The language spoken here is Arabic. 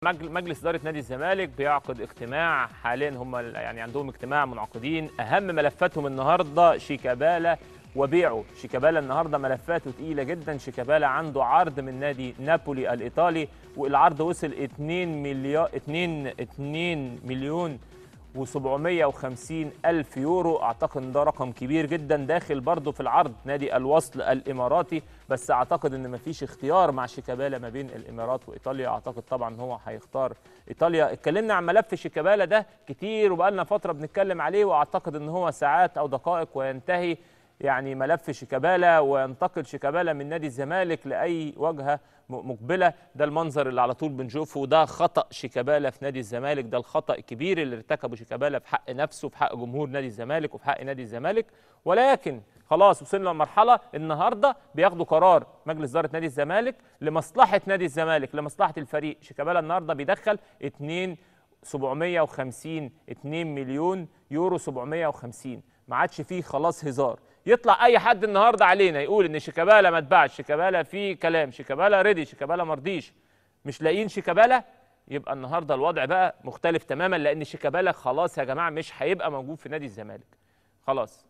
مجلس إدارة نادي الزمالك بيعقد اجتماع حاليا، هم يعني عندهم اجتماع منعقدين. أهم ملفاتهم النهارده شيكابالا وبيعه. شيكابالا النهارده ملفاته تقيلة جدا. شيكابالا عنده عرض من نادي نابولي الإيطالي، والعرض وصل 2 مليون و750 ألف يورو. أعتقد إن ده رقم كبير جدا. داخل برضه في العرض نادي الوصل الإماراتي، بس أعتقد إن مفيش اختيار مع شيكابالا ما بين الإمارات وإيطاليا. أعتقد طبعا هو هيختار إيطاليا. اتكلمنا عن ملف شيكابالا ده كتير وبقالنا فترة بنتكلم عليه، وأعتقد إن هو ساعات أو دقائق وينتهي يعني ملف شيكابالا، وينتقل شيكابالا من نادي الزمالك لأي واجهة مقبلة. ده المنظر اللي على طول بنشوفه، وده خطأ شيكابالا في نادي الزمالك. ده الخطأ الكبير اللي ارتكبه شيكابالا في حق نفسه، في حق جمهور نادي الزمالك، وفي حق نادي الزمالك. ولكن خلاص وصلنا لمرحلة النهارده بياخدوا قرار مجلس إدارة نادي الزمالك لمصلحة نادي الزمالك، لمصلحة الفريق. شيكابالا النهارده بيدخل 2 مليون يورو 750. ما عادش فيه خلاص هزار. يطلع اي حد النهارده علينا يقول ان شيكابالا ما اتباعش، شيكابالا فيه كلام، شيكابالا رضي، شيكابالا ما رضيش، مش لاقيين شيكابالا، يبقى النهارده الوضع بقى مختلف تماما، لان شيكابالا خلاص يا جماعه مش هيبقى موجود في نادي الزمالك. خلاص.